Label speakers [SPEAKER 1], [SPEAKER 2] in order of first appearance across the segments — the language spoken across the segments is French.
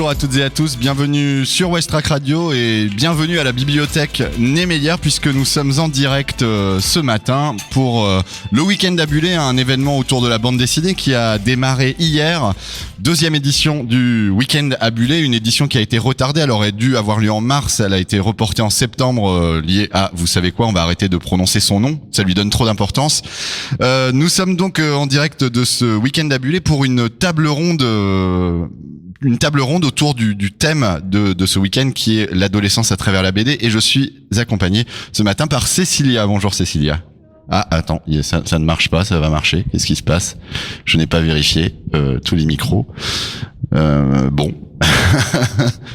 [SPEAKER 1] Bonjour à toutes et à tous, bienvenue sur Westrack Radio et bienvenue à la bibliothèque Némélière puisque nous sommes en direct ce matin pour le week-end à Bullé, un événement autour de la bande dessinée qui a démarré hier. Deuxième édition du week-end à Bullé, une édition qui a été retardée, elle aurait dû avoir lieu en mars, elle a été reportée en septembre liée à, vous savez quoi, on va arrêter de prononcer son nom, ça lui donne trop d'importance. Nous sommes donc en direct de ce week-end à Bullé pour une table ronde autour du thème de ce week-end qui est l'adolescence à travers la BD et je suis accompagné ce matin par Cécilia. Bonjour Cécilia. Ah attends, ça ne marche pas, ça va marcher. Qu'est-ce qui se passe? Je n'ai pas vérifié tous les micros. Bon.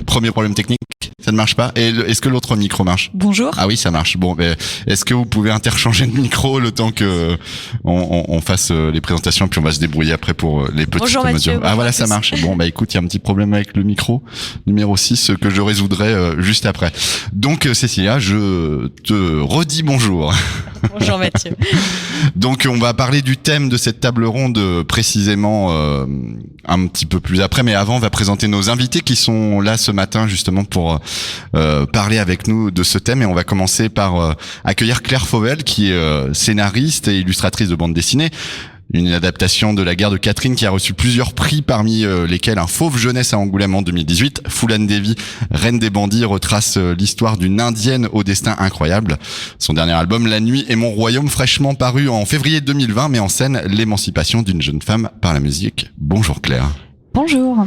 [SPEAKER 1] Premier problème technique, ça ne marche pas. Et est-ce que l'autre micro marche?
[SPEAKER 2] Bonjour.
[SPEAKER 1] Ah oui, ça marche. Bon, mais est-ce que vous pouvez interchanger le micro le temps que on fasse les présentations puis on va se débrouiller après pour les petites
[SPEAKER 2] Bonjour Mathieu.
[SPEAKER 1] Ah voilà, ça marche. Bon, bah écoute, il y a un petit problème avec le micro numéro 6 que je résoudrai juste après. Donc Cécilia, je te redis bonjour.
[SPEAKER 2] Bonjour Mathieu.
[SPEAKER 1] Donc on va parler du thème de cette table ronde précisément un petit peu plus après, mais avant on va présenter nos invités qui sont là ce matin justement pour parler avec nous de ce thème et on va commencer par accueillir Claire Fauvel qui est scénariste et illustratrice de bande dessinée. Une adaptation de La Guerre de Catherine qui a reçu plusieurs prix parmi lesquels un Fauve Jeunesse à Angoulême en 2018. Fulan Devi, Reine des bandits, retrace l'histoire d'une indienne au destin incroyable. Son dernier album, La Nuit et Mon Royaume, fraîchement paru en février 2020, met en scène l'émancipation d'une jeune femme par la musique. Bonjour Claire.
[SPEAKER 2] Bonjour.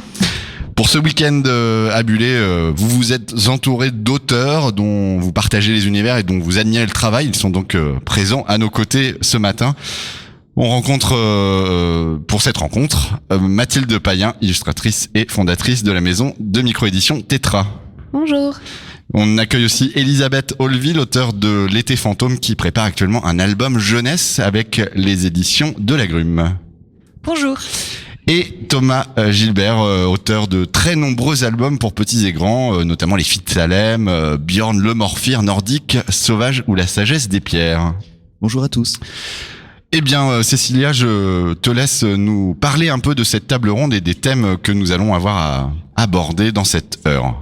[SPEAKER 1] Pour ce week-end à Bullé, vous vous êtes entouré d'auteurs dont vous partagez les univers et dont vous admirez le travail. Ils sont donc présents à nos côtés ce matin. On rencontre, pour cette rencontre, Mathilde Payen, illustratrice et fondatrice de la maison de micro-édition Tétra.
[SPEAKER 2] Bonjour.
[SPEAKER 1] On accueille aussi Elisabeth Olville, auteure de L'été fantôme, qui prépare actuellement un album jeunesse avec les éditions de l'Agrume.
[SPEAKER 2] Bonjour.
[SPEAKER 1] Et Thomas Gilbert, auteur de très nombreux albums pour petits et grands, notamment Les Filles de Salem, Björn le Morphir nordique, Sauvage ou La sagesse des pierres.
[SPEAKER 3] Bonjour à tous.
[SPEAKER 1] Eh bien, Cécilia, je te laisse nous parler un peu de cette table ronde et des thèmes que nous allons avoir à aborder dans cette heure.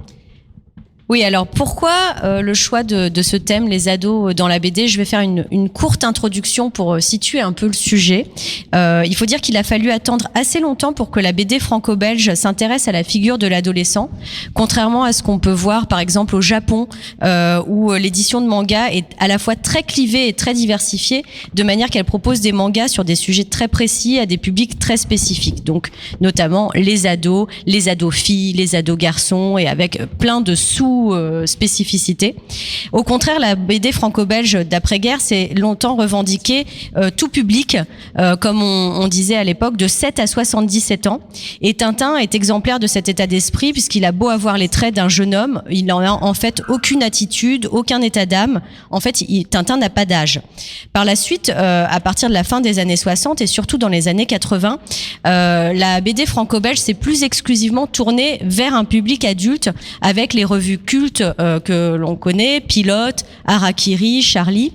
[SPEAKER 2] Oui, alors pourquoi le choix de ce thème, les ados dans la BD? Je vais faire une courte introduction pour situer un peu le sujet. Il faut dire qu'il a fallu attendre assez longtemps pour que la BD franco-belge s'intéresse à la figure de l'adolescent, contrairement à ce qu'on peut voir par exemple au Japon, où l'édition de manga est à la fois très clivée et très diversifiée, de manière qu'elle propose des mangas sur des sujets très précis à des publics très spécifiques. Donc notamment les ados filles, les ados garçons, et avec plein de spécificité. Au contraire, la BD franco-belge d'après-guerre s'est longtemps revendiquée tout public, comme on disait à l'époque, de 7 à 77 ans. Et Tintin est exemplaire de cet état d'esprit, puisqu'il a beau avoir les traits d'un jeune homme, il n'en a en fait aucune attitude, aucun état d'âme. En fait, Tintin n'a pas d'âge. Par la suite, à partir de la fin des années 60 et surtout dans les années 80, la BD franco-belge s'est plus exclusivement tournée vers un public adulte, avec les revues cultes que l'on connaît, Pilote, Harakiri, Charlie.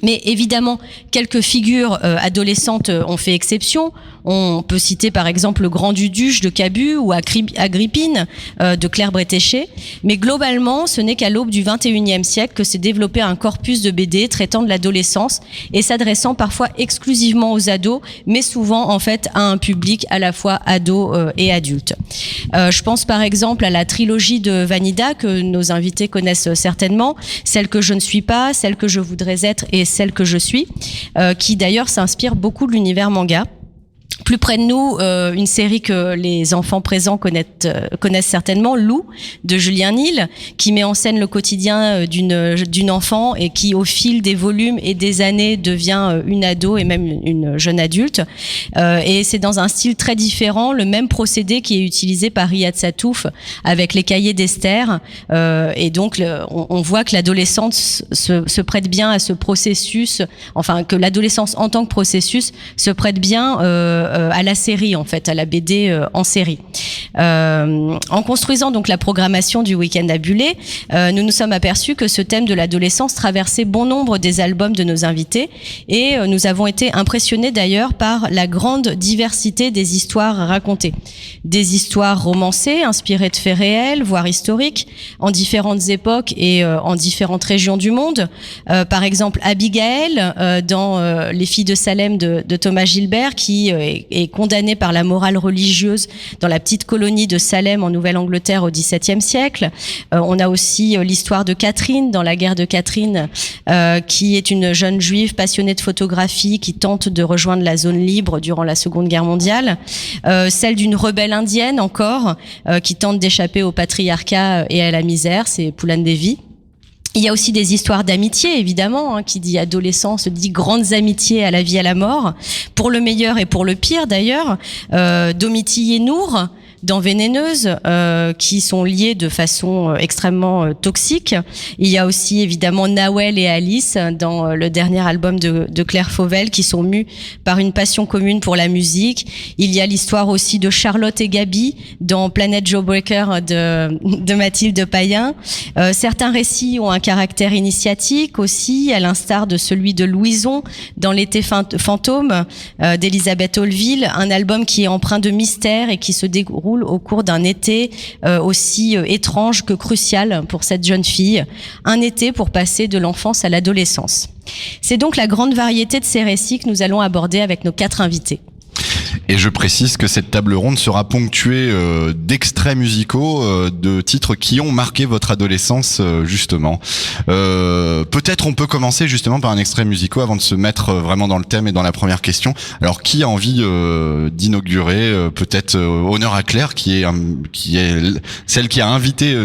[SPEAKER 2] Mais évidemment, quelques figures adolescentes ont fait exception. On peut citer par exemple le Grand Duduche de Cabu ou Agrippine de Claire Bretéché. Mais globalement, ce n'est qu'à l'aube du XXIe siècle que s'est développé un corpus de BD traitant de l'adolescence et s'adressant parfois exclusivement aux ados, mais souvent en fait à un public à la fois ado et adulte. Je pense par exemple à la trilogie de Vanida que nos invités connaissent certainement, Celle que je ne suis pas, Celle que je voudrais être et Celle que je suis, qui d'ailleurs s'inspire beaucoup de l'univers manga. Plus près de nous, une série que les enfants présents connaissent certainement, Lou, de Julien Nil, qui met en scène le quotidien d'une enfant et qui, au fil des volumes et des années, devient une ado et même une jeune adulte. Et c'est dans un style très différent, le même procédé qui est utilisé par Riyad Satouf avec les cahiers d'Esther. Et donc, on voit que l'adolescence se prête bien à ce processus, enfin, que l'adolescence en tant que processus se prête bien à la série, en fait, à la BD en série. En construisant donc la programmation du Week-end à Bullé, nous nous sommes aperçus que ce thème de l'adolescence traversait bon nombre des albums de nos invités et nous avons été impressionnés d'ailleurs par la grande diversité des histoires racontées. Des histoires romancées, inspirées de faits réels, voire historiques, en différentes époques et en différentes régions du monde. Par exemple, Abigail, dans Les filles de Salem de Thomas Gilbert, qui est condamnée par la morale religieuse dans la petite colonie de Salem en Nouvelle-Angleterre au XVIIe siècle. On a aussi l'histoire de Catherine dans La guerre de Catherine, qui est une jeune juive passionnée de photographie qui tente de rejoindre la zone libre durant la Seconde Guerre mondiale. Celle d'une rebelle indienne encore, qui tente d'échapper au patriarcat et à la misère, c'est Pulan Devi. Il y a aussi des histoires d'amitié, évidemment, hein, qui dit adolescence, dit grandes amitiés à la vie, à la mort, pour le meilleur et pour le pire d'ailleurs. Domiti et Nour, dans Vénéneuse, qui sont liés de façon extrêmement toxique. Il y a aussi évidemment Nawel et Alice dans le dernier album de Claire Fauvel, qui sont mus par une passion commune pour la musique. Il y a l'histoire aussi de Charlotte et Gaby dans Planète Jawbreaker de Mathilde Payen. Certains récits ont un caractère initiatique aussi, à l'instar de celui de Louison dans L'été fantôme d'Elisabeth Holville, un album qui est empreint de mystère et qui se déroule au cours d'un été aussi étrange que crucial pour cette jeune fille, un été pour passer de l'enfance à l'adolescence. C'est donc la grande variété de ces récits que nous allons aborder avec nos 4 invités.
[SPEAKER 1] Et je précise que cette table ronde sera ponctuée d'extraits musicaux de titres qui ont marqué votre adolescence justement. Peut-être on peut commencer justement par un extrait musical avant de se mettre vraiment dans le thème et dans la première question. Alors qui a envie d'inaugurer peut-être honneur à Claire qui est celle qui a invité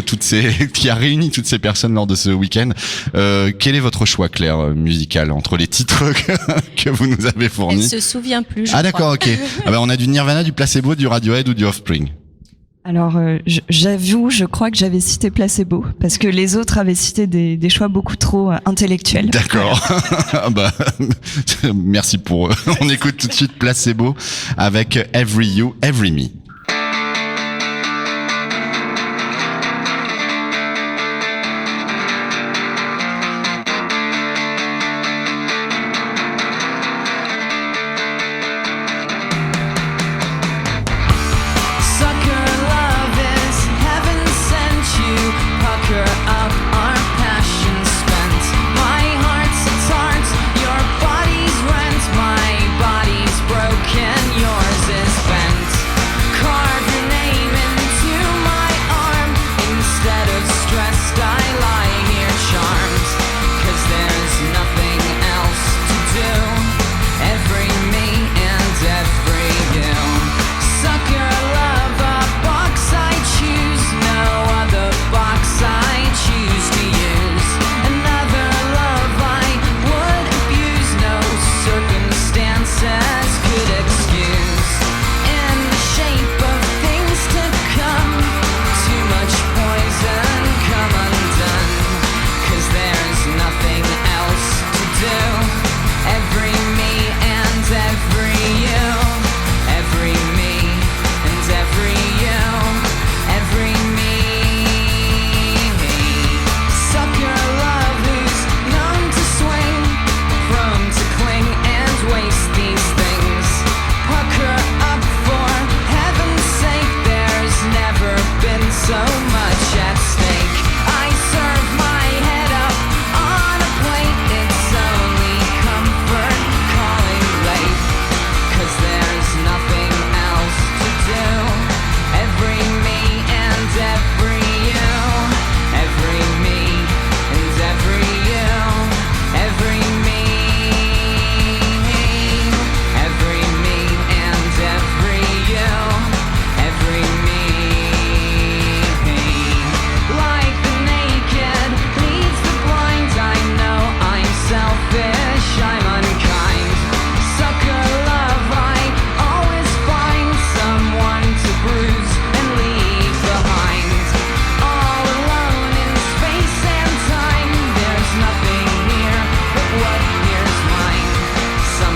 [SPEAKER 1] qui a réuni toutes ces personnes lors de ce week-end. Quel est votre choix, Claire, musical entre les titres que vous nous avez fournis?
[SPEAKER 2] Elle se souvient plus.
[SPEAKER 1] Ah d'accord, ok. Ah bah on a du Nirvana, du Placebo, du Radiohead ou du Offspring.
[SPEAKER 3] Alors j'avoue, je crois que j'avais cité Placebo parce que les autres avaient cité des choix beaucoup trop intellectuels.
[SPEAKER 1] D'accord. Bah merci pour eux. On écoute tout de suite Placebo avec Every You, Every Me.
[SPEAKER 4] Yours is bent.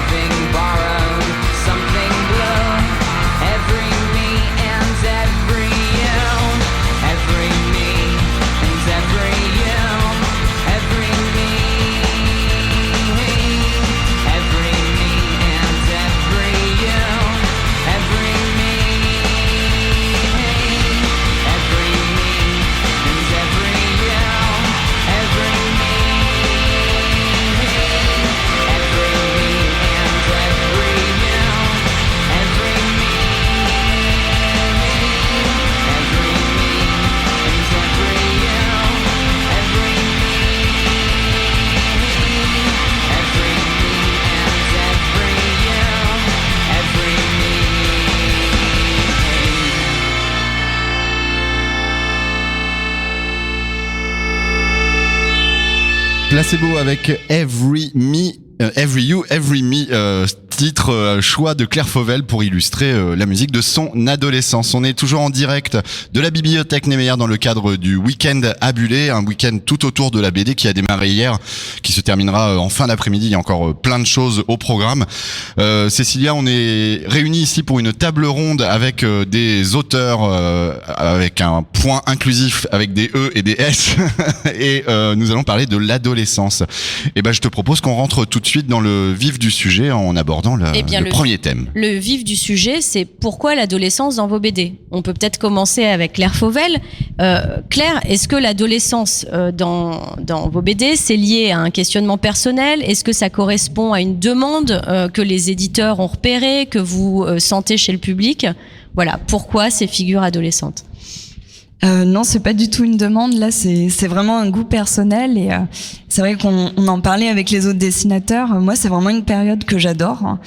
[SPEAKER 4] something borrowed, something blue.
[SPEAKER 1] Placebo avec Every You, Every Me, titre choix de Claire Fauvel pour illustrer la musique de son adolescence. On est toujours en direct de la bibliothèque Niemeyer dans le cadre du week-end à Bullé, un week-end tout autour de la BD qui a démarré hier, qui se terminera en fin d'après-midi. Il y a encore plein de choses au programme. Cécilia, on est réunis ici pour une table ronde avec des auteurs avec un point inclusif avec des E et des S et nous allons parler de l'adolescence. Et ben je te propose qu'on rentre tout de suite dans le vif du sujet en abordant le premier thème.
[SPEAKER 2] Le vif du sujet, c'est pourquoi l'adolescence dans vos BD. On peut peut-être commencer avec Claire Fauvel. Claire, est-ce que l'adolescence dans vos BD, c'est lié à un questionnement personnel? Est-ce que ça correspond à une demande que les éditeurs ont repérée, que vous sentez chez le public? Voilà, pourquoi ces figures adolescentes?
[SPEAKER 3] Non, c'est pas du tout une demande. Là, c'est vraiment un goût personnel et c'est vrai qu'on en parlait avec les autres dessinateurs. Moi, c'est vraiment une période que j'adore.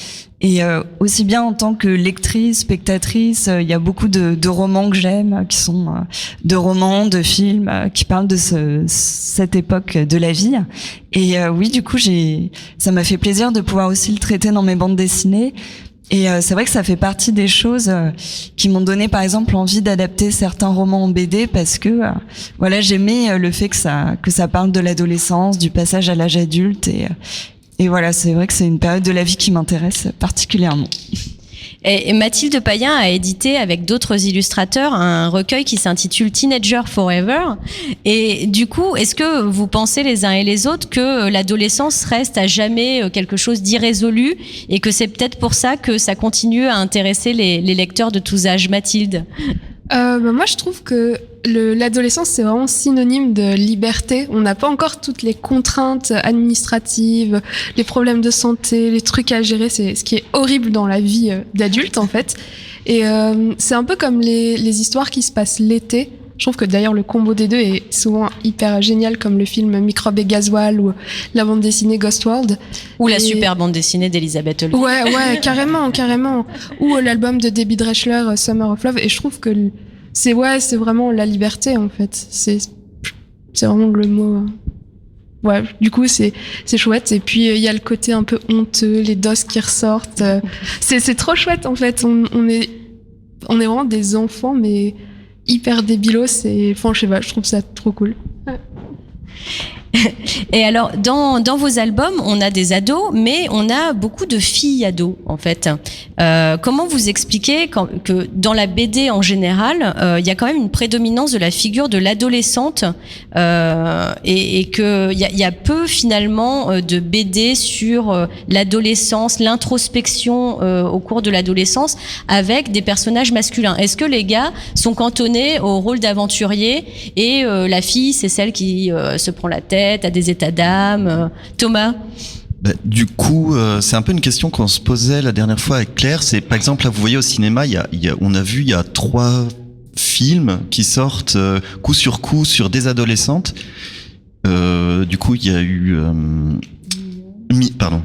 [SPEAKER 3] Et aussi bien en tant que lectrice, spectatrice, il y a beaucoup de romans que j'aime, qui sont de romans, de films, qui parlent de cette époque de la vie. Et oui, du coup, ça m'a fait plaisir de pouvoir aussi le traiter dans mes bandes dessinées. Et c'est vrai que ça fait partie des choses qui m'ont donné, par exemple, envie d'adapter certains romans en BD parce que, voilà, j'aimais le fait que ça parle de l'adolescence, du passage à l'âge adulte et voilà, c'est vrai que c'est une période de la vie qui m'intéresse particulièrement.
[SPEAKER 2] Et Mathilde Payen a édité avec d'autres illustrateurs un recueil qui s'intitule Teenager Forever. Et du coup, est-ce que vous pensez les uns et les autres que l'adolescence reste à jamais quelque chose d'irrésolu et que c'est peut-être pour ça que ça continue à intéresser les lecteurs de tous âges? Mathilde?
[SPEAKER 5] Moi, je trouve que l'adolescence, c'est vraiment synonyme de liberté. On n'a pas encore toutes les contraintes administratives, les problèmes de santé, les trucs à gérer. C'est ce qui est horrible dans la vie d'adulte, en fait. Et c'est un peu comme les histoires qui se passent l'été. Je trouve que d'ailleurs le combo des deux est souvent hyper génial, comme le film Microbe et Gasoil ou la bande dessinée Ghost World.
[SPEAKER 2] Ou la super bande dessinée d'Elisabeth Holden.
[SPEAKER 5] Ouais, carrément. Ou l'album de Debbie Drechsler, Summer of Love. Et je trouve que c'est vraiment la liberté, en fait. C'est vraiment le mot. Ouais, du coup, c'est chouette. Et puis, il y a le côté un peu honteux, les doses qui ressortent. C'est trop chouette, en fait. On est vraiment des enfants, mais hyper débilos. Enfin, je sais pas, je trouve ça trop cool.
[SPEAKER 2] Et alors, dans vos albums, on a des ados, mais on a beaucoup de filles ados, en fait. Comment vous expliquez que dans la BD en général, il y a quand même une prédominance de la figure de l'adolescente et que il y a peu finalement de BD sur l'adolescence, l'introspection au cours de l'adolescence avec des personnages masculins. Est-ce que les gars sont cantonnés au rôle d'aventurier et la fille, c'est celle qui se prend la tête, a des états d'âme? Thomas?
[SPEAKER 6] Du coup, c'est un peu une question qu'on se posait la dernière fois avec Claire. C'est par exemple, là, vous voyez au cinéma, on a vu il y a 3 films qui sortent coup sur coup sur des adolescentes. Du coup, il y a eu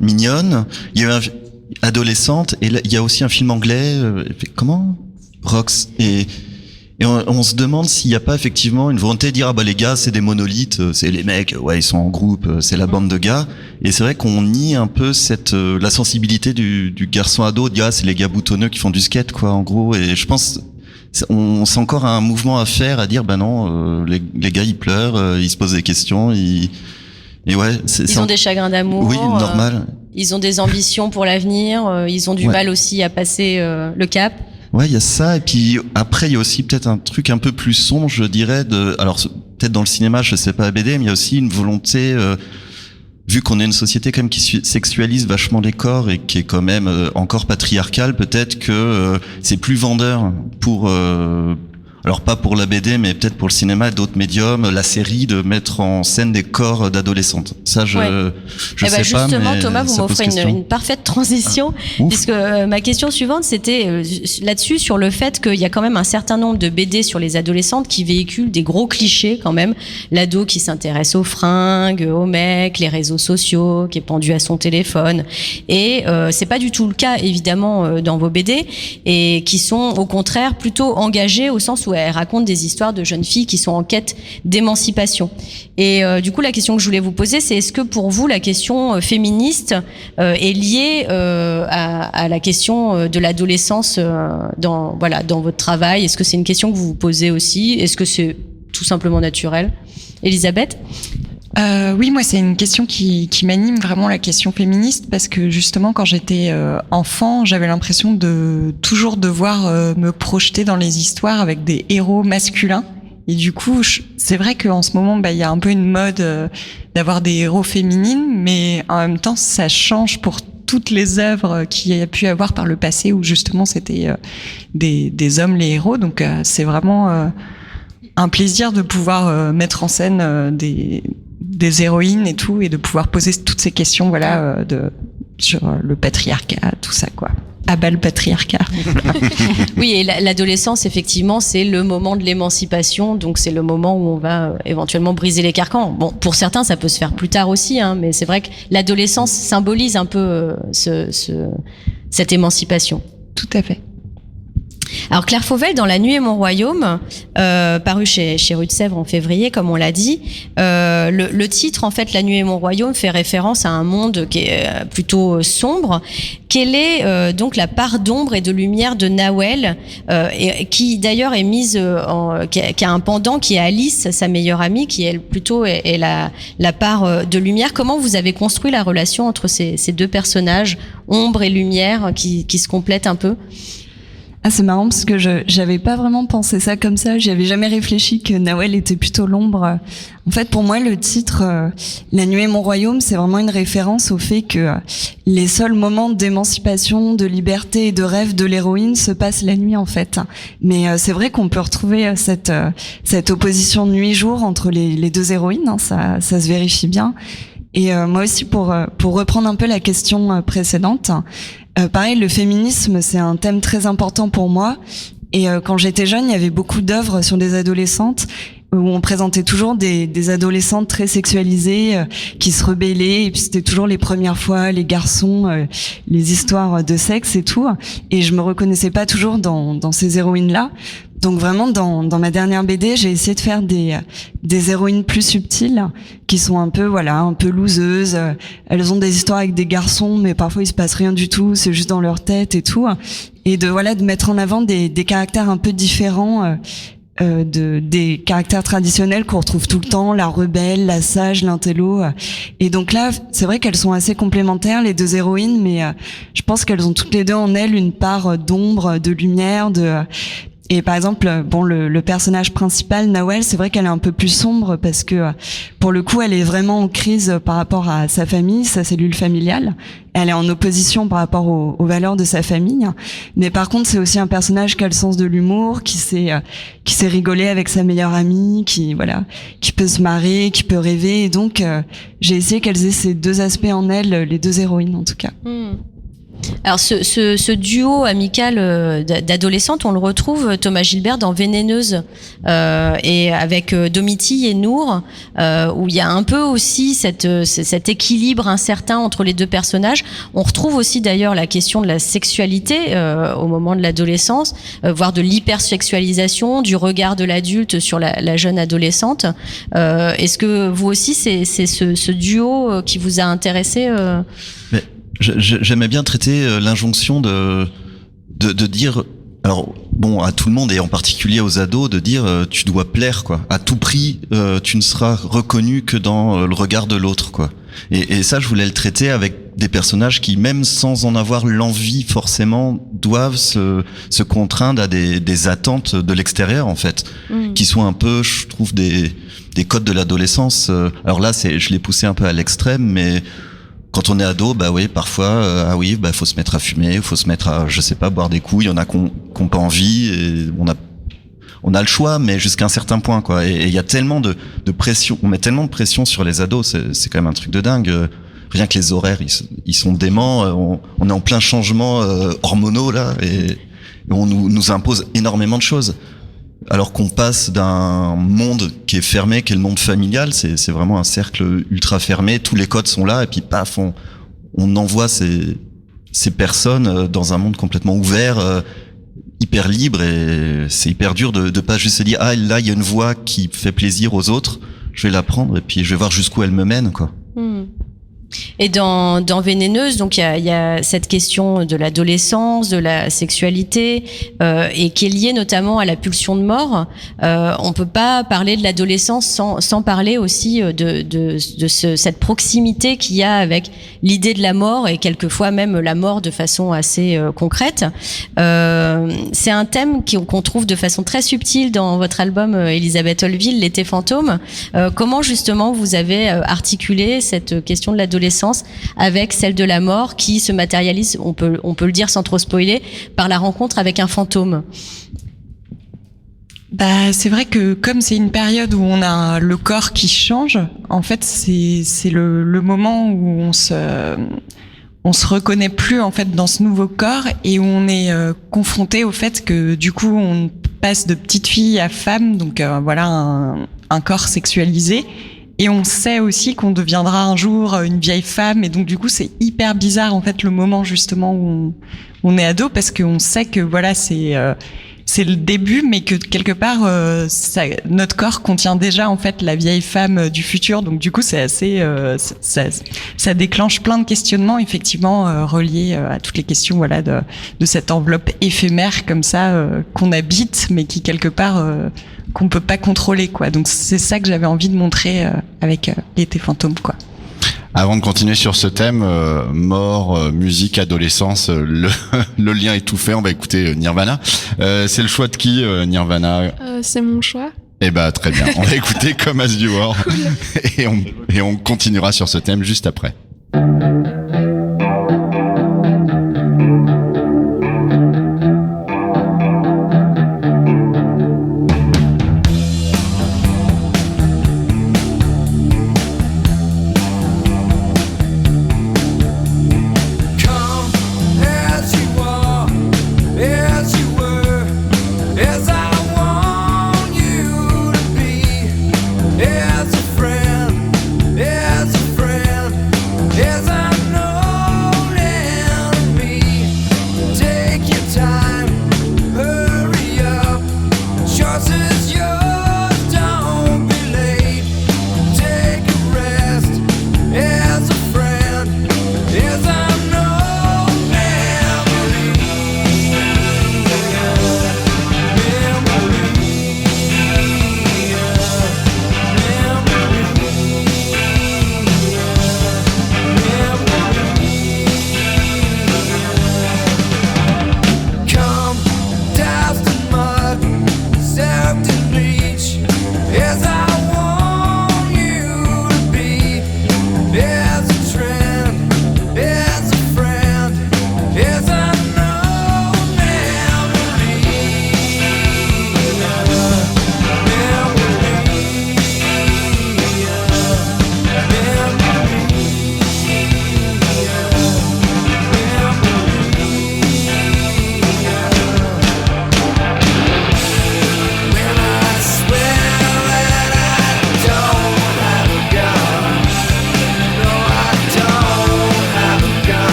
[SPEAKER 6] Mignonne. Il y a eu Adolescente, et là, il y a aussi un film anglais. Comment? Rox. Et on se demande s'il n'y a pas effectivement une volonté de dire les gars c'est des monolithes, c'est les mecs, ouais ils sont en groupe, c'est la bande de gars. Et c'est vrai qu'on nie un peu la sensibilité du garçon ado, de gars c'est les gars boutonneux qui font du skate quoi en gros. Et je pense c'est encore un mouvement à faire, à dire non les gars ils pleurent, ils se posent des questions, et ouais
[SPEAKER 2] ils ont des chagrins d'amour.
[SPEAKER 6] Oui, normal.
[SPEAKER 2] Ils ont des ambitions pour l'avenir, ils ont du mal aussi à passer le cap.
[SPEAKER 6] Ouais, il y a ça, et puis après il y a aussi peut-être un truc un peu plus sombre, je dirais, alors peut-être dans le cinéma, je sais pas à BD, mais il y a aussi une volonté, vu qu'on est une société quand même qui sexualise vachement les corps et qui est quand même encore patriarcale, peut-être que c'est plus vendeur pour alors pas pour la BD, mais peut-être pour le cinéma et d'autres médiums, la série, de mettre en scène des corps d'adolescentes. Ça, je sais
[SPEAKER 2] justement,
[SPEAKER 6] pas, mais
[SPEAKER 2] Thomas, vous m'offrez une parfaite transition, puisque ma question suivante, c'était là-dessus, sur le fait qu'il y a quand même un certain nombre de BD sur les adolescentes qui véhiculent des gros clichés quand même. L'ado qui s'intéresse aux fringues, aux mecs, les réseaux sociaux, qui est pendu à son téléphone. Et c'est pas du tout le cas, évidemment, dans vos BD, et qui sont au contraire plutôt engagés, au sens où où elle raconte des histoires de jeunes filles qui sont en quête d'émancipation. Et du coup, la question que je voulais vous poser, c'est est-ce que pour vous, la question féministe est liée à la question de l'adolescence dans votre travail? Est-ce que c'est une question que vous vous posez aussi? Est-ce que c'est tout simplement naturel? Elisabeth?
[SPEAKER 3] Oui, moi c'est une question qui m'anime vraiment, la question féministe, parce que justement quand j'étais enfant, j'avais l'impression de toujours devoir me projeter dans les histoires avec des héros masculins. Et du coup, c'est vrai qu'en ce moment, il y a un peu une mode d'avoir des héros féminines, mais en même temps, ça change pour toutes les œuvres qu'il y a pu avoir par le passé où justement c'était des hommes les héros. Donc c'est vraiment un plaisir de pouvoir mettre en scène des héroïnes et tout, et de pouvoir poser toutes ces questions sur le patriarcat, tout ça quoi. À bas le patriarcat.
[SPEAKER 2] Oui, et l'adolescence, effectivement, c'est le moment de l'émancipation, donc c'est le moment où on va éventuellement briser les carcans. Bon, pour certains, ça peut se faire plus tard aussi, hein, mais c'est vrai que l'adolescence symbolise un peu cette émancipation.
[SPEAKER 3] Tout à fait.
[SPEAKER 2] Alors Claire Fauvel, dans La Nuit est mon royaume, paru chez Rue de Sèvres en février, comme on l'a dit, le titre, en fait, La Nuit est mon royaume, fait référence à un monde qui est plutôt sombre. Quelle est donc la part d'ombre et de lumière de Nawel, et qui d'ailleurs est mise qui a un pendant qui est Alice, sa meilleure amie, qui elle plutôt est la part de lumière. Comment vous avez construit la relation entre ces deux personnages, ombre et lumière, qui se complètent un peu?
[SPEAKER 3] Ah, c'est marrant parce que j'avais pas vraiment pensé ça comme ça. J'y avais jamais réfléchi que Nawel était plutôt l'ombre. En fait, pour moi, le titre La nuit est mon royaume, c'est vraiment une référence au fait que les seuls moments d'émancipation, de liberté et de rêve de l'héroïne se passent la nuit, en fait. Mais c'est vrai qu'on peut retrouver cette opposition nuit-jour entre les deux héroïnes. Hein, ça se vérifie bien. Et moi aussi, pour reprendre un peu la question précédente, pareil, le féminisme, c'est un thème très important pour moi. Et quand j'étais jeune, il y avait beaucoup d'œuvres sur des adolescentes où on présentait toujours des adolescentes très sexualisées qui se rebellaient, et puis c'était toujours les premières fois, les garçons, les histoires de sexe et tout. Et je me reconnaissais pas toujours dans ces héroïnes-là. Donc vraiment, dans ma dernière BD, j'ai essayé de faire des héroïnes plus subtiles, qui sont un peu loseuses. Elles ont des histoires avec des garçons, mais parfois il se passe rien du tout, c'est juste dans leur tête et tout. Et de mettre en avant des caractères un peu différents des caractères traditionnels qu'on retrouve tout le temps, la rebelle, la sage, l'intello. Et donc là, c'est vrai qu'elles sont assez complémentaires, les deux héroïnes, mais je pense qu'elles ont toutes les deux en elles une part d'ombre, de lumière, et par exemple, le personnage principal, Nawel, c'est vrai qu'elle est un peu plus sombre parce que, pour le coup, elle est vraiment en crise par rapport à sa famille, sa cellule familiale. Elle est en opposition par rapport aux valeurs de sa famille. Mais par contre, c'est aussi un personnage qui a le sens de l'humour, qui sait rigoler avec sa meilleure amie, qui peut se marrer, qui peut rêver. Et donc, j'ai essayé qu'elles aient ces deux aspects en elles, les deux héroïnes en tout cas.
[SPEAKER 2] Alors ce duo amical d'adolescentes, on le retrouve, Thomas Gilbert, dans Vénéneuse, et avec Domitille et Nour, où il y a un peu aussi cet équilibre incertain entre les deux personnages. On retrouve aussi d'ailleurs la question de la sexualité au moment de l'adolescence, voire de l'hypersexualisation du regard de l'adulte sur la jeune adolescente. Est-ce que vous aussi, c'est ce duo qui vous a intéressé
[SPEAKER 6] Mais j'aimais bien traiter l'injonction de dire, alors bon, à tout le monde et en particulier aux ados, de dire tu dois plaire quoi, à tout prix, tu ne seras reconnu que dans le regard de l'autre quoi. Et ça, je voulais le traiter avec des personnages qui, même sans en avoir l'envie forcément, doivent se contraindre à des attentes de l'extérieur en fait, qui sont un peu, je trouve, des codes de l'adolescence. Alors là, je l'ai poussé un peu à l'extrême, mais quand on est ado, bah oui, parfois, faut se mettre à fumer, faut se mettre à, je sais pas, boire des coups. Il y en a qu'on pas envie, et on a le choix, mais jusqu'à un certain point, quoi. Et il y a tellement de pression, on met tellement de pression sur les ados, c'est quand même un truc de dingue. Rien que les horaires, ils sont déments. On est en plein changement hormonaux là, et on nous impose énormément de choses. Alors qu'on passe d'un monde qui est fermé, qui est le monde familial, c'est vraiment un cercle ultra fermé, tous les codes sont là, et puis paf, on envoie ces personnes dans un monde complètement ouvert, hyper libre et c'est hyper dur de pas juste se dire ah là il y a une voix qui fait plaisir aux autres, je vais la prendre et puis je vais voir jusqu'où elle me mène quoi.
[SPEAKER 2] Et dans Vénéneuse, donc il y a cette question de l'adolescence, de la sexualité, et qui est liée notamment à la pulsion de mort. On peut pas parler de l'adolescence sans parler aussi cette proximité qu'il y a avec l'idée de la mort et quelquefois même la mort de façon assez concrète. C'est un thème qu'on trouve de façon très subtile dans votre album Elisabeth Olville, L'été fantôme. Comment justement vous avez articulé cette question de l'adolescence avec celle de la mort qui se matérialise, on peut le dire sans trop spoiler, par la rencontre avec un fantôme?
[SPEAKER 7] Bah, c'est vrai que comme c'est une période où on a le corps qui change, en fait, c'est le moment où on se reconnaît plus en fait dans ce nouveau corps et où on est confronté au fait que du coup on passe de petite fille à femme, donc voilà un corps sexualisé. Et on sait aussi qu'on deviendra un jour une vieille femme. Et donc, du coup, c'est hyper bizarre, en fait, le moment, justement, où on est ado, parce qu'on sait que, voilà, c'est le début, mais que, quelque part, notre corps contient déjà, en fait, la vieille femme du futur. Donc, du coup, c'est assez, ça déclenche plein de questionnements, effectivement, reliés à toutes les questions, voilà, de cette enveloppe éphémère, comme ça, qu'on habite, mais qui, quelque part, qu'on peut pas contrôler, quoi. Donc c'est ça que j'avais envie de montrer avec L'été fantôme, quoi.
[SPEAKER 1] Avant de continuer sur ce thème, mort, musique, adolescence, le lien est tout fait. On va écouter Nirvana. C'est le choix de qui, Nirvana?
[SPEAKER 5] C'est mon choix.
[SPEAKER 1] Eh ben très bien. On va écouter Come As You Are et on continuera sur ce thème juste après.
[SPEAKER 8] As a friend, as I know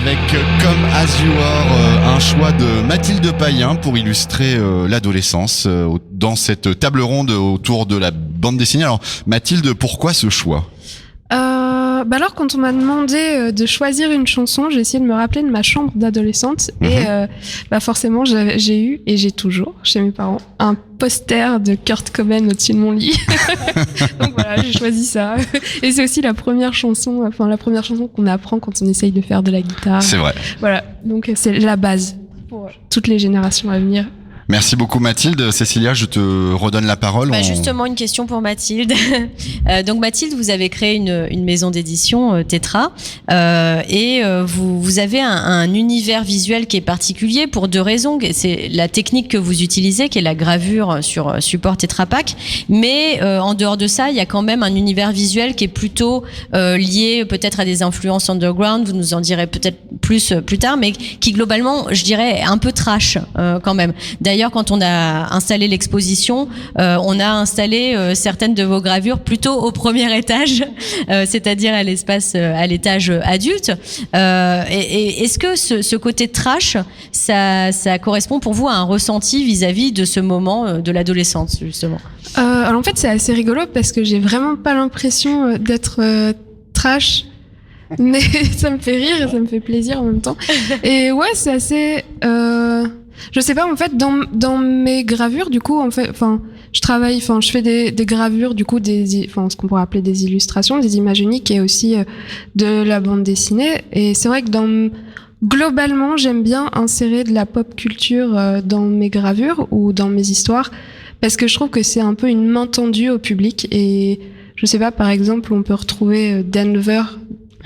[SPEAKER 1] avec Come As You Are, un choix de Mathilde Payen pour illustrer l'adolescence dans cette table ronde autour de la bande dessinée. Alors Mathilde, pourquoi ce choix ?
[SPEAKER 5] Alors quand on m'a demandé de choisir une chanson, j'ai essayé de me rappeler de ma chambre d'adolescente et forcément j'ai eu et j'ai toujours chez mes parents un poster de Kurt Cobain au-dessus de mon lit. Donc voilà, j'ai choisi ça. Et c'est aussi la première chanson qu'on apprend quand on essaye de faire de la guitare.
[SPEAKER 1] C'est vrai.
[SPEAKER 5] Voilà, donc c'est la base pour toutes les générations à venir.
[SPEAKER 1] Merci beaucoup Mathilde. Cécilia, je te redonne la parole.
[SPEAKER 2] Justement, une question pour Mathilde. Donc Mathilde, vous avez créé une maison d'édition, Tétra, et vous avez un univers visuel qui est particulier pour deux raisons. C'est la technique que vous utilisez, qui est la gravure sur support Tetra Pak, mais en dehors de ça, il y a quand même un univers visuel qui est plutôt lié peut-être à des influences underground, vous nous en direz peut-être plus tard, mais qui globalement, je dirais, est un peu trash quand même. D'ailleurs, quand on a installé l'exposition, on a installé certaines de vos gravures plutôt au premier étage, c'est-à-dire à l'étage adulte. Et est-ce que ce côté trash, ça correspond pour vous à un ressenti vis-à-vis de ce moment de l'adolescence, justement ?
[SPEAKER 5] Alors en fait, c'est assez rigolo parce que j'ai vraiment pas l'impression d'être trash. Mais ça me fait rire et ça me fait plaisir en même temps. Et ouais, c'est assez... je sais pas, en fait, dans mes gravures, du coup, je fais des gravures, du coup, ce qu'on pourrait appeler des illustrations, des images uniques et aussi de la bande dessinée. Et c'est vrai que globalement, j'aime bien insérer de la pop culture dans mes gravures ou dans mes histoires parce que je trouve que c'est un peu une main tendue au public. Et je sais pas, par exemple, on peut retrouver Denver,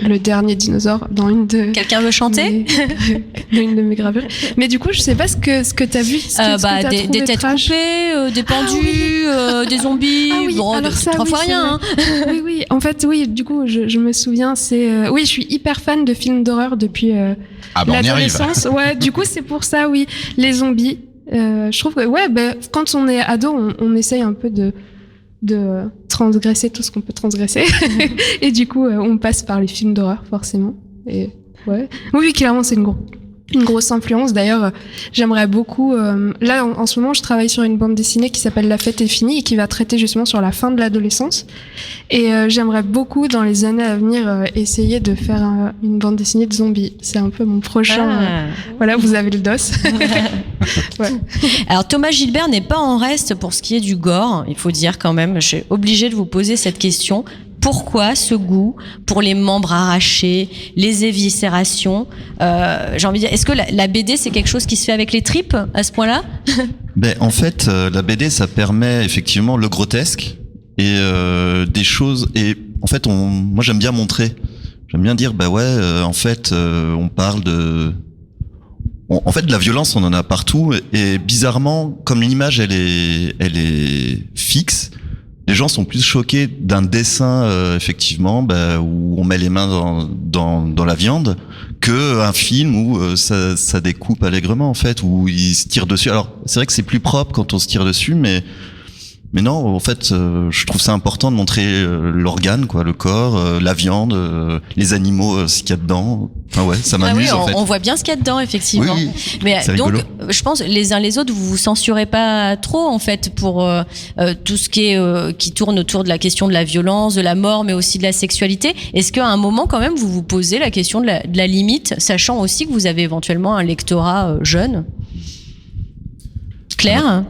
[SPEAKER 5] le dernier dinosaure, dans une de...
[SPEAKER 2] Quelqu'un veut chanter
[SPEAKER 5] dans une de mes gravures. Mais du coup, je sais pas ce que t'as vu.
[SPEAKER 2] Des têtes coupées, des pendus, des zombies.
[SPEAKER 5] Ah oui,
[SPEAKER 2] bon,
[SPEAKER 5] alors ça,
[SPEAKER 2] trois
[SPEAKER 5] oui,
[SPEAKER 2] fois rien. Hein.
[SPEAKER 5] Oui. En fait, oui. Du coup, je me souviens. Oui, je suis hyper fan de films d'horreur depuis l'adolescence. Ouais. Du coup, c'est pour ça. Oui, les zombies. Je trouve que quand on est ado, on essaye un peu de transgresser tout ce qu'on peut transgresser et du coup on passe par les films d'horreur forcément et ouais, oui clairement c'est une grosse influence. D'ailleurs j'aimerais beaucoup là en ce moment je travaille sur une bande dessinée qui s'appelle La fête est finie et qui va traiter justement sur la fin de l'adolescence et j'aimerais beaucoup dans les années à venir essayer de faire une bande dessinée de zombies. C'est un peu mon prochain voilà, vous avez le dos. Ouais.
[SPEAKER 2] Alors Thomas Gilbert n'est pas en reste pour ce qui est du gore, il faut dire quand même, je suis obligée de vous poser cette question. Pourquoi ce goût pour les membres arrachés, les éviscérations j'ai envie de dire, est-ce que la BD c'est quelque chose qui se fait avec les tripes à ce point-là ?
[SPEAKER 6] En fait, la BD ça permet effectivement le grotesque et des choses. Et en fait, moi j'aime bien montrer. J'aime bien dire en fait, on parle de. En fait, de la violence, on en a partout. Et bizarrement, comme l'image elle est fixe. Les gens sont plus choqués d'un dessin effectivement où on met les mains dans la viande que un film où ça découpe allègrement en fait, où ils se tirent dessus. Alors c'est vrai que c'est plus propre quand on se tire dessus, mais non, en fait, je trouve ça important de montrer l'organe, quoi, le corps, la viande, les animaux, ce qu'il y a dedans. Enfin ouais, ça m'amuse en fait.
[SPEAKER 2] On voit bien ce qu'il y a dedans, effectivement.
[SPEAKER 6] Oui,
[SPEAKER 2] mais donc,
[SPEAKER 6] rigolo.
[SPEAKER 2] je pense les uns les autres, vous vous censurez pas trop en fait pour tout ce qui tourne autour de la question de la violence, de la mort, mais aussi de la sexualité. Est-ce qu'à un moment, quand même, vous vous posez la question de la limite, sachant aussi que vous avez éventuellement un lectorat jeune? Claire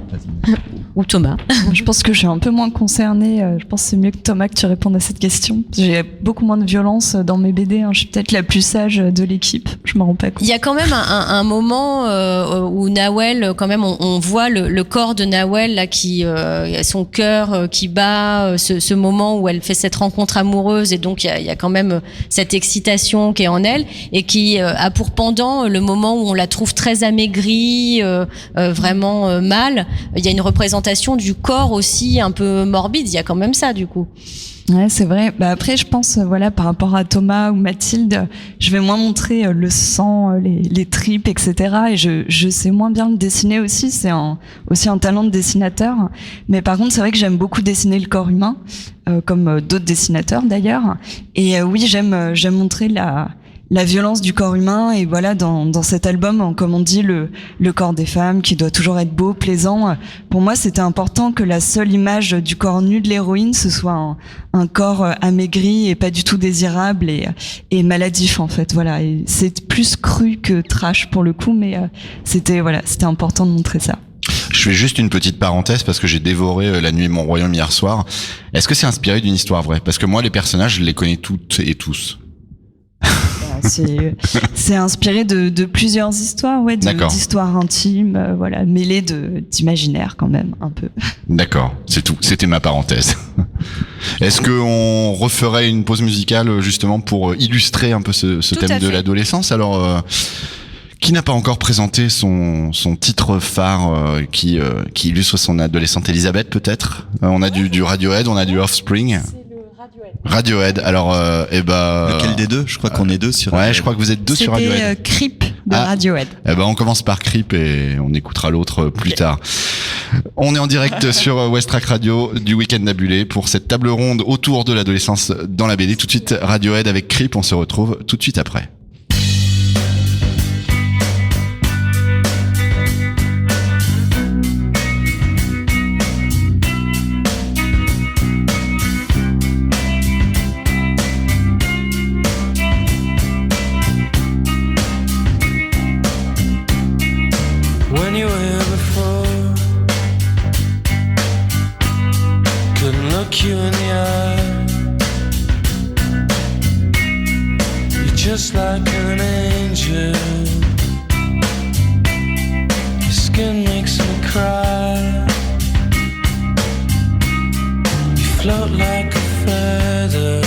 [SPEAKER 2] ou Thomas?
[SPEAKER 3] Je pense que je suis un peu moins concernée. Je pense que c'est mieux que Thomas que tu répondes à cette question. J'ai beaucoup moins de violence dans mes BD. Je suis peut-être la plus sage de l'équipe. Je m'en rends pas compte.
[SPEAKER 2] Il y a quand même un moment où Nawel, quand même, on voit le corps de Nawel là, qui son cœur qui bat. Ce moment où elle fait cette rencontre amoureuse et donc il y a quand même cette excitation qui est en elle et qui a pour pendant le moment où on la trouve très amaigrie, vraiment mal. Il y a une représentation du corps aussi un peu morbide. Il y a quand même ça du coup.
[SPEAKER 3] Ouais, c'est vrai. Après, je pense, par rapport à Thomas ou Mathilde, je vais moins montrer le sang, les tripes, etc. Et je sais moins bien le dessiner aussi. C'est aussi un talent de dessinateur. Mais par contre, c'est vrai que j'aime beaucoup dessiner le corps humain, comme d'autres dessinateurs d'ailleurs. Et oui, j'aime montrer la violence du corps humain. Et voilà, dans cet album, comme on dit, le corps des femmes qui doit toujours être beau, plaisant. Pour moi, c'était important que la seule image du corps nu de l'héroïne, ce soit un corps amaigri et pas du tout désirable et maladif, en fait. Voilà. Et c'est plus cru que trash pour le coup, mais c'était important de montrer ça.
[SPEAKER 1] Je fais juste une petite parenthèse parce que j'ai dévoré La Nuit et mon royaume hier soir. Est-ce que c'est inspiré d'une histoire vraie? Parce que moi, les personnages, je les connais toutes et tous.
[SPEAKER 3] C'est inspiré de plusieurs histoires, d'histoires intimes, mêlées d'imaginaire quand même, un peu.
[SPEAKER 1] D'accord, c'est tout. C'était ma parenthèse. Est-ce qu'on referait une pause musicale justement pour illustrer un peu ce thème de l'adolescence? Alors, qui n'a pas encore présenté son titre phare qui illustre son adolescente? Elisabeth, peut-être? On a du Radiohead, on a du Offspring. Radiohead. Alors,
[SPEAKER 6] lequel des deux? Je crois qu'on est deux sur Radiohead.
[SPEAKER 1] Ouais, je crois que vous êtes deux sur Radiohead.
[SPEAKER 3] C'était Creep de Radiohead.
[SPEAKER 1] On commence par Creep et on écoutera l'autre plus tard. On est en direct sur West Track Radio du Week-end Nabulé pour cette table ronde autour de l'adolescence dans la BD. Tout de suite, Radiohead avec Creep. On se retrouve tout de suite après.
[SPEAKER 8] You in the eye, you're just like an angel. Your skin makes me cry. You float like a feather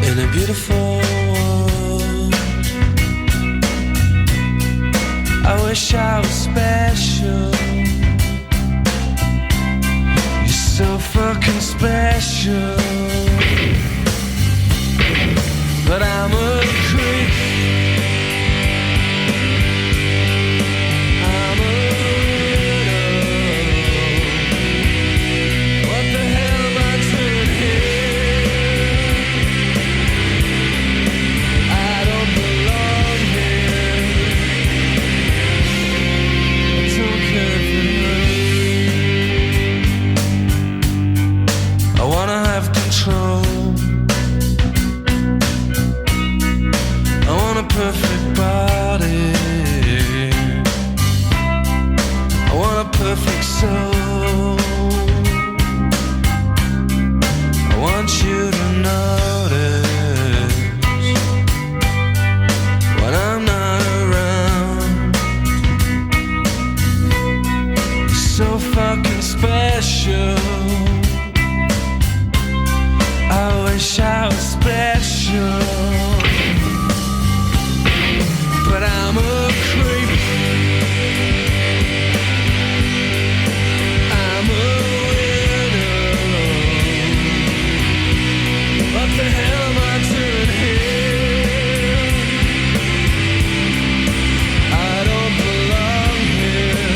[SPEAKER 8] in a beautiful world. I wish I was special. So fucking special, but I'm a creep. I'm a widow. What the hell am I doing here? I don't belong here. I don't care for you. I wanna have control. I want a perfect body. I want a perfect soul. I want you to notice when I'm not around. You're so fucking special. I wish I was special, but I'm a creep. I'm a widow. What the hell am I doing here? I don't belong here.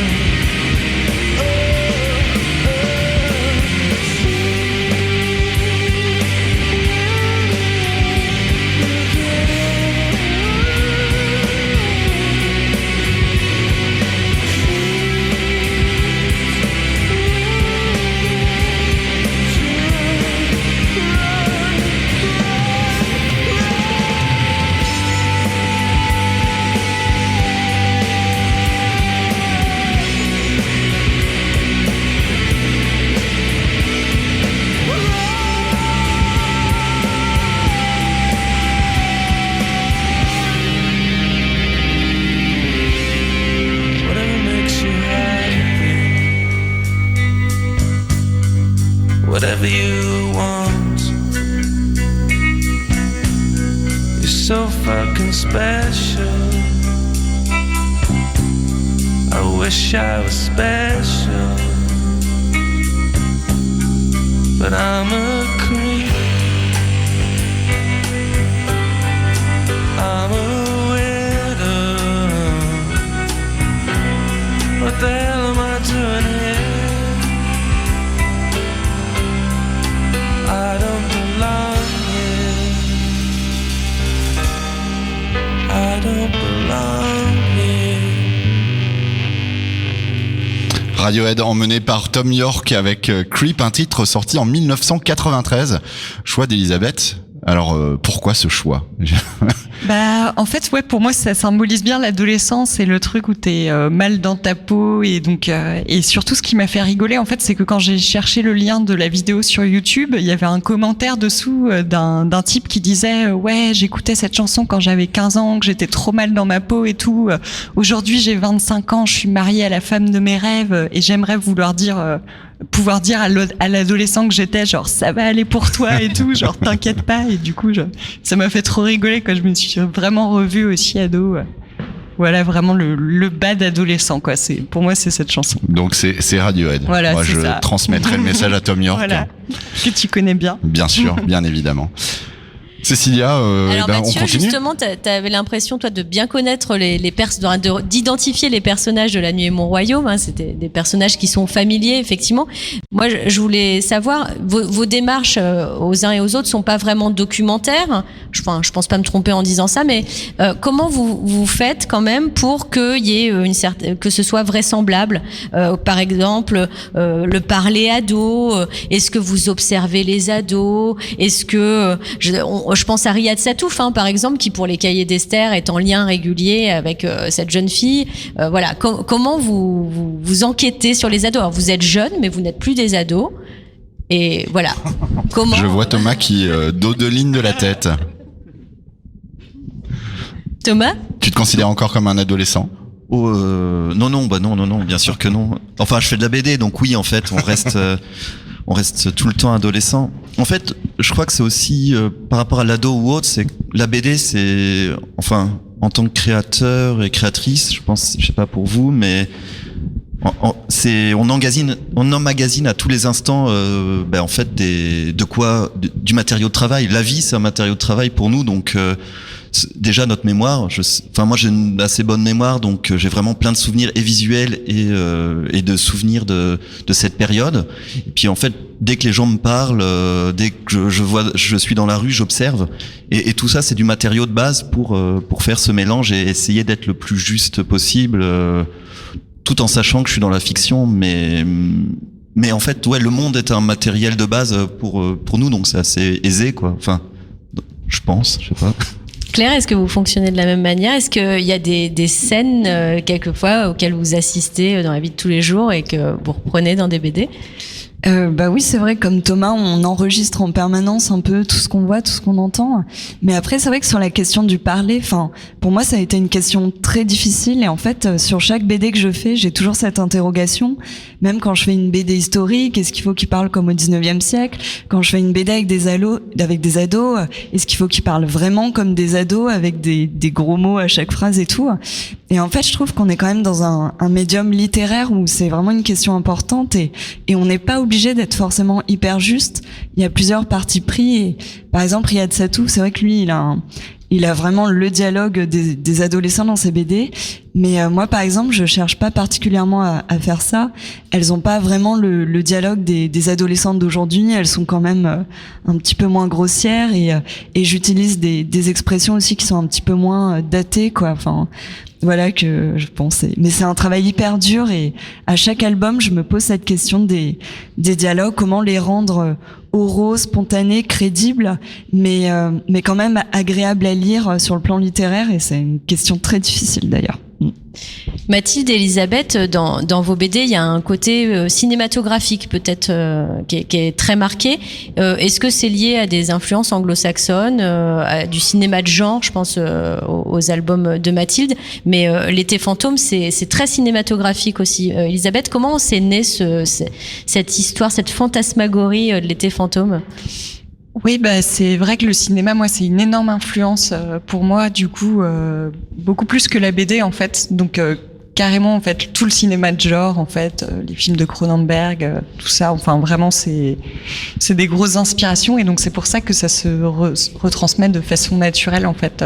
[SPEAKER 8] Whatever you want, you're so fucking special. I wish I was special, but I'm a creep. I'm a widow. What the hell am I doing here? I don't belong here.
[SPEAKER 1] Radiohead emmené par Tom York avec Creep, un titre sorti en 1993. Choix d'Elisabeth. Alors pourquoi ce choix?
[SPEAKER 7] Bah, en fait, ouais, pour moi, ça symbolise bien l'adolescence et le truc où t'es mal dans ta peau et donc et surtout ce qui m'a fait rigoler, en fait, c'est que quand j'ai cherché le lien de la vidéo sur YouTube, il y avait un commentaire dessous d'un type qui disait ouais, j'écoutais cette chanson quand j'avais 15 ans, que j'étais trop mal dans ma peau et tout. Aujourd'hui, j'ai 25 ans, je suis mariée à la femme de mes rêves et j'aimerais pouvoir dire à l'adolescent que j'étais genre ça va aller pour toi et tout, genre t'inquiète pas. Et du coup ça m'a fait trop rigoler quand je me suis vraiment revue aussi ado. Voilà, vraiment le bas d'adolescent, quoi. Pour moi c'est cette chanson.
[SPEAKER 1] Donc c'est Radiohead.
[SPEAKER 7] Voilà,
[SPEAKER 1] moi je
[SPEAKER 7] ça.
[SPEAKER 1] transmettrai le message à Tom York.
[SPEAKER 7] Voilà, que tu connais bien.
[SPEAKER 1] Bien sûr, bien évidemment. Cécilia,
[SPEAKER 2] Alors
[SPEAKER 1] on
[SPEAKER 2] Mathieu,
[SPEAKER 1] continue.
[SPEAKER 2] justement, t'avais l'impression, toi, de bien connaître d'identifier les personnages de La Nuit est mon royaume. Hein, c'était des personnages qui sont familiers, effectivement. Moi, je voulais savoir, vos démarches aux uns et aux autres sont pas vraiment documentaires. Je pense pas me tromper en disant ça, mais comment vous faites quand même pour qu'il y ait que ce soit vraisemblable. Par exemple, le parler ado. Est-ce que vous observez les ados? Est-ce que je pense à Riyad Satouf, hein, par exemple, qui pour les cahiers d'Esther est en lien régulier avec cette jeune fille. Voilà, comment vous enquêtez sur les ados? Alors vous êtes jeune, mais vous n'êtes plus des ados. Et voilà. Comment?
[SPEAKER 1] Je vois Thomas qui dodeline de la tête.
[SPEAKER 2] Thomas?
[SPEAKER 1] Tu te considères encore comme un adolescent?
[SPEAKER 6] Non, bien sûr que non. Enfin, je fais de la BD, donc oui, en fait, on reste tout le temps adolescent. En fait, je crois que c'est aussi par rapport à l'ado ou autre, c'est la BD, c'est enfin en tant que créateur et créatrice, je pense, je sais pas pour vous, mais on emmagasine à tous les instants, en fait du matériau de travail. La vie, c'est un matériau de travail pour nous, donc déjà notre mémoire. Moi, j'ai une assez bonne mémoire, donc j'ai vraiment plein de souvenirs et visuels et de souvenirs de cette période. Et puis en fait, dès que les gens me parlent, dès que je suis dans la rue, j'observe, et tout ça, c'est du matériau de base pour faire ce mélange et essayer d'être le plus juste possible. Tout en sachant que je suis dans la fiction, mais en fait, ouais, le monde est un matériel de base pour nous, donc c'est assez aisé, quoi. Enfin, je pense, je sais pas.
[SPEAKER 2] Claire, est-ce que vous fonctionnez de la même manière? Est-ce qu'il y a des scènes, quelquefois, auxquelles vous assistez dans la vie de tous les jours et que vous reprenez dans des BD?
[SPEAKER 3] Bah oui, c'est vrai, comme Thomas, on enregistre en permanence un peu tout ce qu'on voit, tout ce qu'on entend. Mais après, c'est vrai que sur la question du parler, pour moi, ça a été une question très difficile. Et en fait, sur chaque BD que je fais, j'ai toujours cette interrogation. Même quand je fais une BD historique, est-ce qu'il faut qu'ils parlent comme au 19e siècle? Quand je fais une BD avec des ados, est-ce qu'il faut qu'ils parlent vraiment comme des ados avec des gros mots à chaque phrase et tout? Et en fait, je trouve qu'on est quand même dans un médium littéraire où c'est vraiment une question importante et on n'est pas obligé d'être forcément hyper juste. Il y a plusieurs partis pris et par exemple Riyad Satouf, c'est vrai que lui il a vraiment le dialogue des adolescents dans ses BD, mais moi par exemple je cherche pas particulièrement à faire ça. Elles ont pas vraiment le dialogue des adolescentes d'aujourd'hui, elles sont quand même un petit peu moins grossières et j'utilise des expressions aussi qui sont un petit peu moins datées, quoi. Enfin voilà, que je pensais. Mais c'est un travail hyper dur et à chaque album, je me pose cette question des dialogues, comment les rendre oraux, spontanés, crédibles, mais quand même agréables à lire sur le plan littéraire, et c'est une question très difficile d'ailleurs.
[SPEAKER 2] Mathilde et Elisabeth, dans vos BD, il y a un côté cinématographique peut-être qui est très marqué. Est-ce que c'est lié à des influences anglo-saxonnes, à du cinéma de genre? Je pense aux albums de Mathilde, mais L'été fantôme, c'est très cinématographique aussi. Elisabeth, comment s'est née cette histoire, cette fantasmagorie de L'été fantôme?
[SPEAKER 7] Oui, c'est vrai que le cinéma, moi, c'est une énorme influence pour moi, du coup, beaucoup plus que la BD, en fait. Donc, carrément, en fait, tout le cinéma de genre, en fait, les films de Cronenberg, tout ça, enfin, vraiment, c'est des grosses inspirations, et donc c'est pour ça que ça se retransmet de façon naturelle, en fait,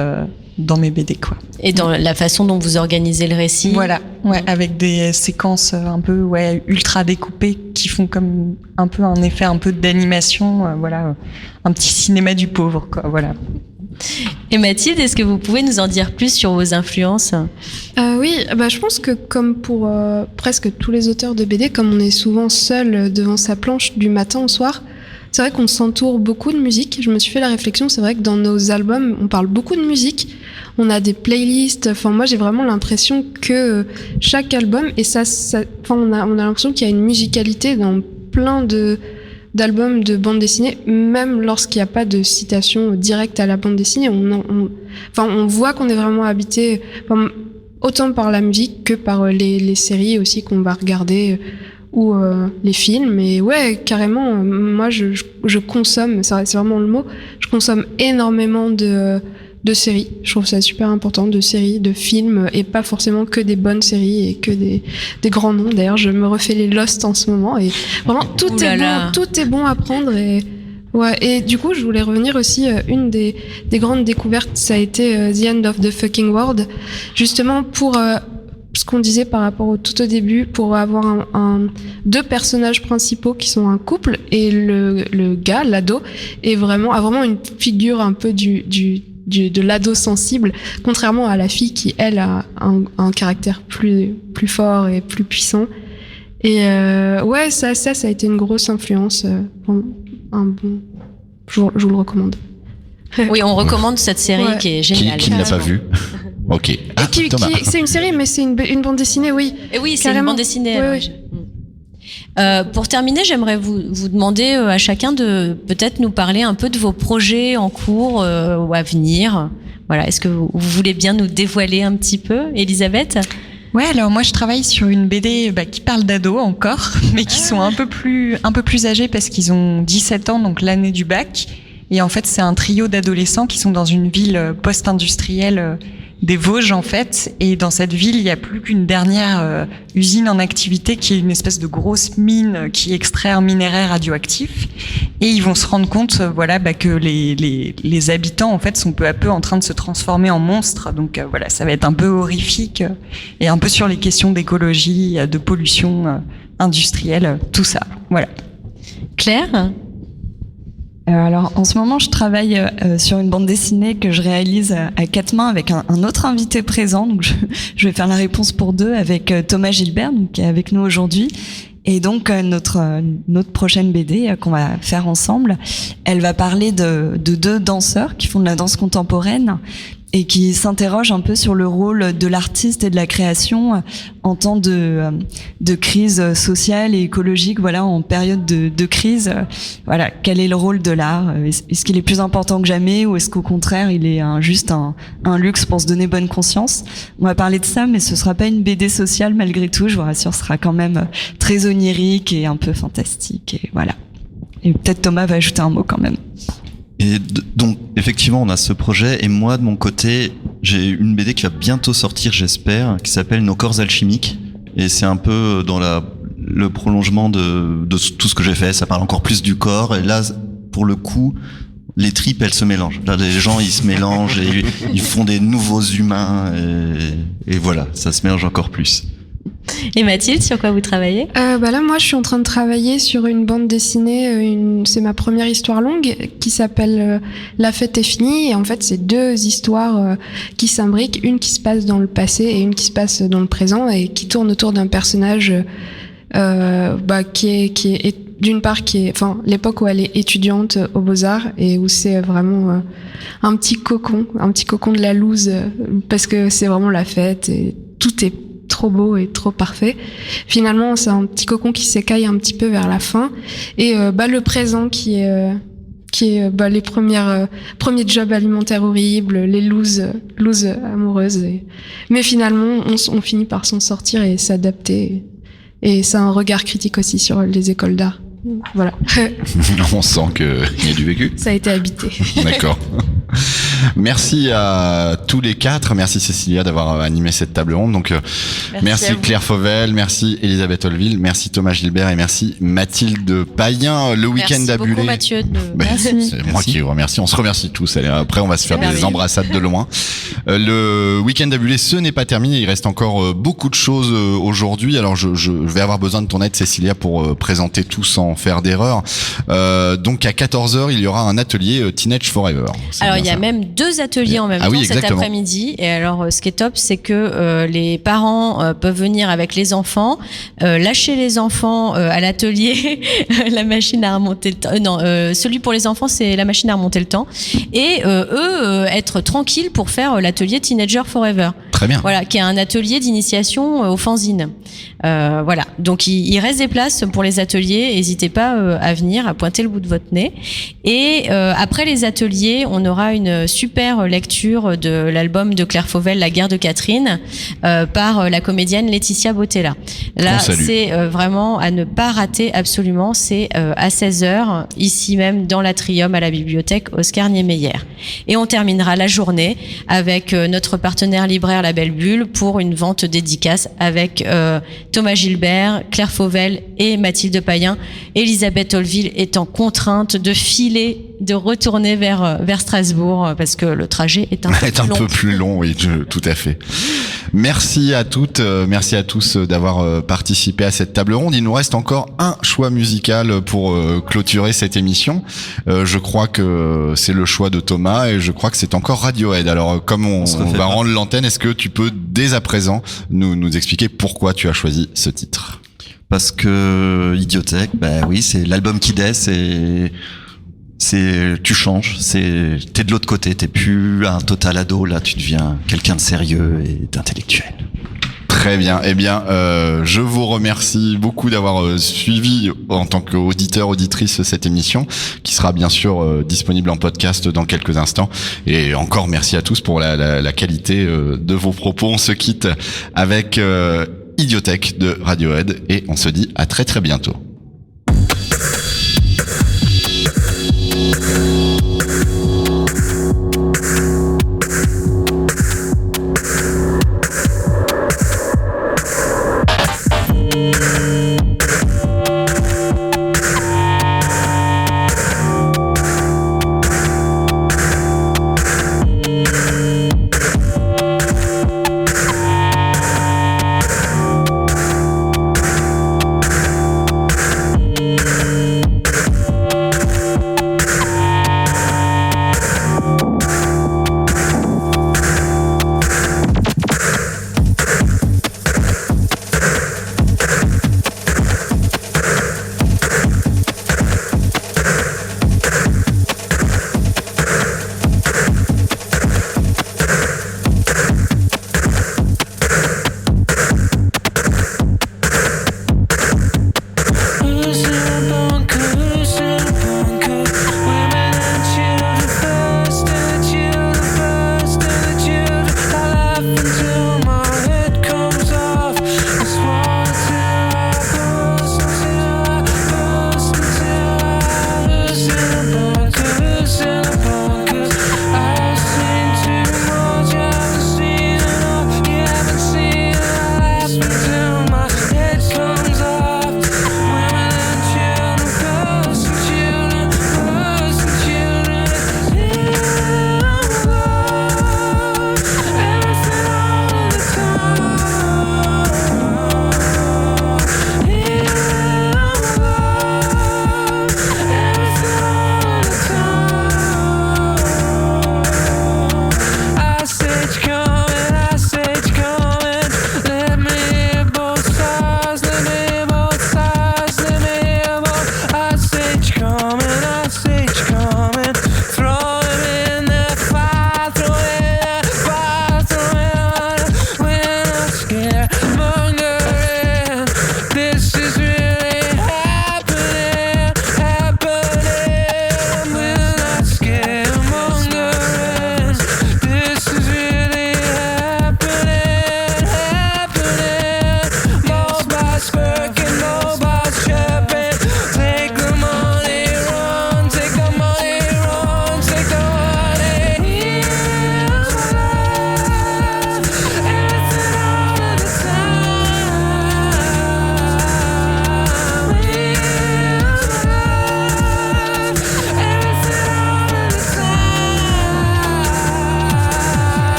[SPEAKER 7] dans mes BD, quoi.
[SPEAKER 2] Et dans la façon dont vous organisez le récit.
[SPEAKER 7] Voilà, ouais, avec des séquences un peu, ouais, ultra découpées qui font comme un peu un effet un peu d'animation, voilà, un petit cinéma du pauvre, quoi, voilà.
[SPEAKER 2] Et Mathilde, est-ce que vous pouvez nous en dire plus sur vos influences?
[SPEAKER 5] Oui, je pense que comme pour presque tous les auteurs de BD, comme on est souvent seul devant sa planche du matin au soir, c'est vrai qu'on s'entoure beaucoup de musique. Je me suis fait la réflexion, c'est vrai que dans nos albums, on parle beaucoup de musique. On a des playlists. Enfin, moi, j'ai vraiment l'impression que chaque album, et on a l'impression qu'il y a une musicalité dans plein d'albums de bande dessinée, même lorsqu'il n'y a pas de citation directe à la bande dessinée. On voit qu'on est vraiment habité autant par la musique que par les séries aussi qu'on va regarder ou les films. Et ouais, carrément, moi je consomme, c'est vraiment le mot, je consomme énormément de séries. Je trouve ça super important, de séries, de films, et pas forcément que des bonnes séries et que des grands noms. D'ailleurs, je me refais les Lost en ce moment et vraiment tout est bon à prendre. Et ouais, et du coup, je voulais revenir aussi, une des grandes découvertes, ça a été The End of the Fucking World, justement pour ce qu'on disait par rapport tout au début, pour avoir deux personnages principaux qui sont un couple, et le gars, l'ado, a vraiment une figure un peu de l'ado sensible, contrairement à la fille qui, elle, a un caractère plus fort et plus puissant. Et ouais, ça a été une grosse influence. Je vous le recommande.
[SPEAKER 2] Oui, on recommande cette série qui est géniale.
[SPEAKER 1] Qui ne l'a pas vue? Ok. Thomas.
[SPEAKER 5] C'est une série, mais c'est une bande dessinée, oui.
[SPEAKER 2] Et oui, c'est une
[SPEAKER 5] carrément.
[SPEAKER 2] bande dessinée.
[SPEAKER 5] Oui.
[SPEAKER 2] Pour terminer, j'aimerais vous demander à chacun de peut-être nous parler un peu de vos projets en cours ou à venir. Voilà, est-ce que vous voulez bien nous dévoiler un petit peu, Elisabeth?
[SPEAKER 7] Ouais, alors moi je travaille sur une BD qui parle d'ados encore, mais qui sont un peu plus âgés parce qu'ils ont 17 ans, donc l'année du bac. Et en fait, c'est un trio d'adolescents qui sont dans une ville post-industrielle des Vosges, en fait. Et dans cette ville, il n'y a plus qu'une dernière usine en activité qui est une espèce de grosse mine qui extrait un minerai radioactif. Et ils vont se rendre compte, que les habitants, en fait, sont peu à peu en train de se transformer en monstres. Donc ça va être un peu horrifique et un peu sur les questions d'écologie, de pollution industrielle, tout ça. Voilà.
[SPEAKER 2] Claire?
[SPEAKER 3] Alors, en ce moment, je travaille sur une bande dessinée que je réalise à quatre mains avec un autre invité présent. Donc, je vais faire la réponse pour deux avec Thomas Gilbert, donc, qui est avec nous aujourd'hui. Et donc, notre prochaine BD qu'on va faire ensemble, elle va parler de deux danseurs qui font de la danse contemporaine et qui s'interrogent un peu sur le rôle de l'artiste et de la création en temps de crise sociale et écologique, en période de crise. Quel est le rôle de l'art? Est-ce qu'il est plus important que jamais, ou est-ce qu'au contraire, il est juste un luxe pour se donner bonne conscience? On va parler de ça, mais ce sera pas une BD sociale malgré tout, je vous rassure, ce sera quand même très onirique et un peu fantastique, et voilà. Et peut-être Thomas va ajouter un mot quand même.
[SPEAKER 6] Et donc, effectivement, on a ce projet, et moi, de mon côté, j'ai une BD qui va bientôt sortir, j'espère, qui s'appelle Nos corps alchimiques. Et c'est un peu dans le prolongement de tout ce que j'ai fait. Ça parle encore plus du corps. Et là, pour le coup, les tripes, elles se mélangent. Là, les gens, ils se mélangent et ils font des nouveaux humains. Et voilà, ça se mélange encore plus.
[SPEAKER 2] Et Mathilde, sur quoi vous travaillez?
[SPEAKER 5] Là, moi, je suis en train de travailler sur une bande dessinée. C'est ma première histoire longue qui s'appelle La fête est finie. Et en fait, c'est deux histoires qui s'imbriquent, une qui se passe dans le passé et une qui se passe dans le présent, et qui tourne autour d'un personnage qui est d'une part l'époque où elle est étudiante aux Beaux-Arts, et où c'est vraiment un petit cocon de la loose, parce que c'est vraiment la fête et tout est trop beau et trop parfait. Finalement, c'est un petit cocon qui s'écaille un petit peu vers la fin, et le présent qui est les premiers jobs alimentaires horribles, les looses amoureuses, mais finalement on finit par s'en sortir et s'adapter, et c'est un regard critique aussi sur les écoles d'art. Voilà.
[SPEAKER 1] On sent qu'il y a du vécu.
[SPEAKER 5] Ça a été habité.
[SPEAKER 1] D'accord. Merci à tous les quatre. Merci Cécilia d'avoir animé cette table ronde. Donc, merci Claire Fauvel, merci Elisabeth Olville, merci Thomas Gilbert et merci Mathilde Payen. Le week-end à Buller.
[SPEAKER 2] Merci beaucoup Mathieu.
[SPEAKER 1] Merci. C'est moi qui vous remercie. On se remercie tous. Allez, après, on va se faire des embrassades de loin. Le week-end à Buller, ce n'est pas terminé. Il reste encore beaucoup de choses aujourd'hui. Alors, je vais avoir besoin de ton aide, Cécilia, pour présenter tout sans faire d'erreur. Donc, à 14h, il y aura un atelier Teenage Forever.
[SPEAKER 2] Alors, il y a même 2 ateliers en même
[SPEAKER 1] Ah
[SPEAKER 2] temps
[SPEAKER 1] oui,
[SPEAKER 2] cet
[SPEAKER 1] exactement.
[SPEAKER 2] après-midi. Et alors, ce qui est top, c'est que les parents peuvent venir avec les enfants, lâcher les enfants à l'atelier, la machine à remonter le temps. Celui pour les enfants, c'est la machine à remonter le temps. Et eux, être tranquilles pour faire l'atelier Teenager Forever.
[SPEAKER 1] Très bien.
[SPEAKER 2] Voilà, qui est un atelier d'initiation au fanzine. Voilà, donc il reste des places pour les ateliers. N'hésitez pas à venir, à pointer le bout de votre nez. Et après les ateliers, on aura une super lecture de l'album de Claire Fauvel, La guerre de Catherine, par la comédienne Laetitia Bottella. Là, c'est vraiment à ne pas rater absolument. C'est à 16h, ici même dans l'Atrium à la bibliothèque Oscar Niemeyer. Et on terminera la journée avec notre partenaire libraire La Belle Bulle pour une vente dédicace avec Thomas Gilbert, Claire Fauvel et Mathilde Payen. Elisabeth Olville étant contrainte de filer, de retourner vers Strasbourg parce que le trajet est un peu long.
[SPEAKER 1] Plus long, oui, tout à fait. Merci à toutes, merci à tous d'avoir participé à cette table ronde. Il nous reste encore un choix musical pour clôturer cette émission. Je crois que c'est le choix de Thomas et je crois que c'est encore Radiohead. Alors, comme on va rendre l'antenne, est-ce que tu peux dès à présent nous expliquer pourquoi tu as choisi ce titre?
[SPEAKER 6] Parce que Idiothèque, bah oui, c'est l'album qui déesse et tu changes, t'es de l'autre côté, t'es plus un total ado, là tu deviens quelqu'un de sérieux et d'intellectuel.
[SPEAKER 1] Très bien. Eh bien, je vous remercie beaucoup d'avoir suivi en tant qu'auditeur, auditrice cette émission, qui sera bien sûr disponible en podcast dans quelques instants. Et encore merci à tous pour la qualité de vos propos. On se quitte avec Idiothèque de Radiohead et on se dit à très très bientôt.